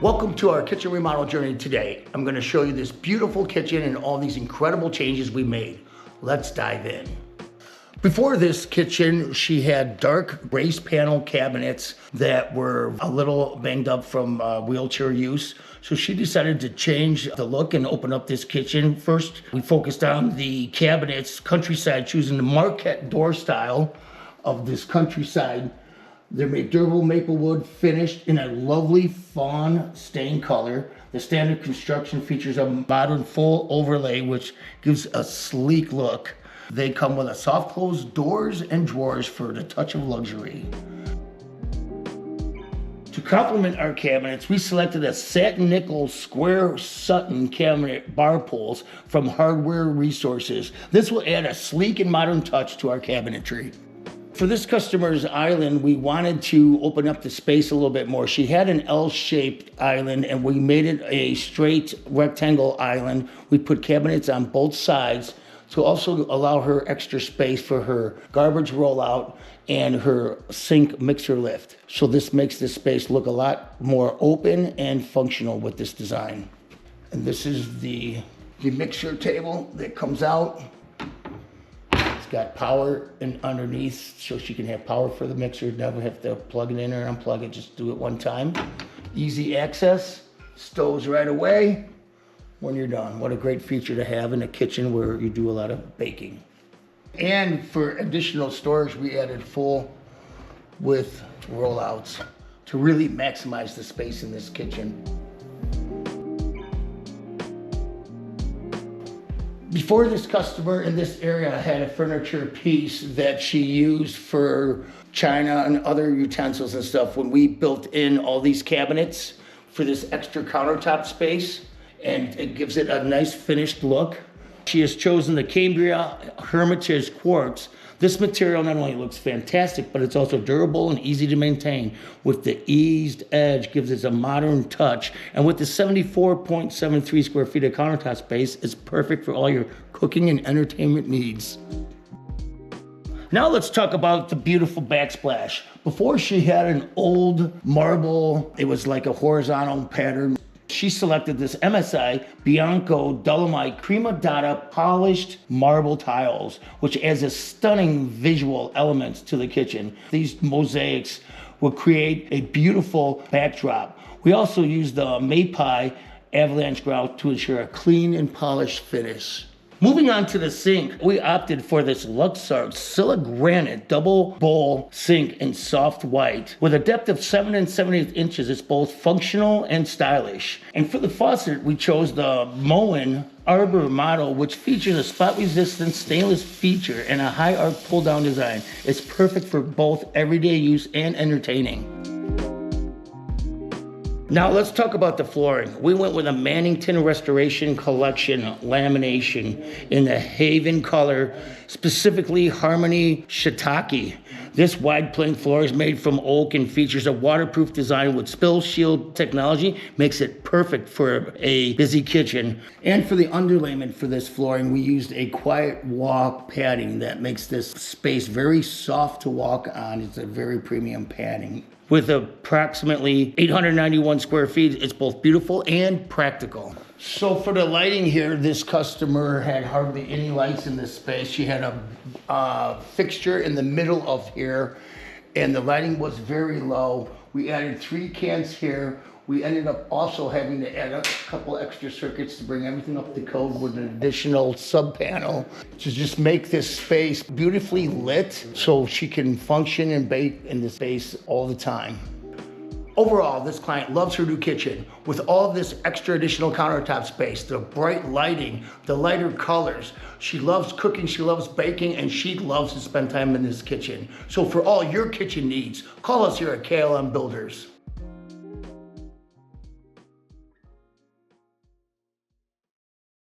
Welcome to our kitchen remodel journey today. I'm going to show you this beautiful kitchen and all these incredible changes we made. Let's dive in. Before this kitchen, she had dark raised panel cabinets that were a little banged up from wheelchair use. So she decided to change the look and open up this kitchen. First, we focused on the cabinets, countryside, choosing the Marquette door style of this countryside. They're made durable maple wood, finished in a lovely fawn stain color. The standard construction features a modern full overlay, which gives a sleek look. They come with a soft close doors and drawers for the touch of luxury. To complement our cabinets, we selected a satin nickel square Sutton cabinet bar pulls from Hardware Resources. This will add a sleek and modern touch to our cabinetry. For this customer's island, we wanted to open up the space a little bit more. She had an L-shaped island and we made it a straight rectangle island. We put cabinets on both sides to also allow her extra space for her garbage rollout and her sink mixer lift. So this makes this space look a lot more open and functional with this design. And this is the mixer table that comes out. Got power underneath so she can have power for the mixer, never have to plug it in or unplug it, just do it one time. Easy access, stoves right away when you're done. What a great feature to have in a kitchen where you do a lot of baking. And for additional storage, we added full width rollouts to really maximize the space in this kitchen. Before, this customer in this area had a furniture piece that she used for china and other utensils and stuff. When we built in all these cabinets for this extra countertop space, and it gives it a nice finished look. She has chosen the Cambria Hermitage quartz. This material not only looks fantastic, but it's also durable and easy to maintain. With the eased edge, gives it a modern touch. And with the 74.73 square feet of countertop space, it's perfect for all your cooking and entertainment needs. Now let's talk about the beautiful backsplash. Before, she had an old marble, it was like a horizontal pattern. She selected this MSI Bianco Dolomite Crema Data polished marble tiles, which adds a stunning visual element to the kitchen. These mosaics will create a beautiful backdrop. We also used the Mapai avalanche grout to ensure a clean and polished finish. Moving on to the sink, we opted for this Luxart Silla Granite double bowl sink in soft white. With a depth of 7 7/8 inches, it's both functional and stylish. And for the faucet, we chose the Moen Arbor model, which features a spot-resistant stainless feature and a high arc pull-down design. It's perfect for both everyday use and entertaining. Now let's talk about the flooring. We went with a Mannington Restoration Collection lamination in the Haven color, specifically Harmony Shiitake. This wide plank floor is made from oak and features a waterproof design with spill shield technology, makes it perfect for a busy kitchen. And for the underlayment for this flooring, we used a quiet walk padding that makes this space very soft to walk on. It's a very premium padding. With approximately 891 square feet, it's both beautiful and practical. So for the lighting here, this customer had hardly any lights in this space. She had a fixture in the middle of here, and the lighting was very low. We added 3 cans here. We ended up also having to add a couple extra circuits to bring everything up to code with an additional sub panel to just make this space beautifully lit so she can function and bake in this space all the time. Overall, this client loves her new kitchen with all of this extra additional countertop space, the bright lighting, the lighter colors. She loves cooking, she loves baking, and she loves to spend time in this kitchen. So for all your kitchen needs, call us here at KLM Builders.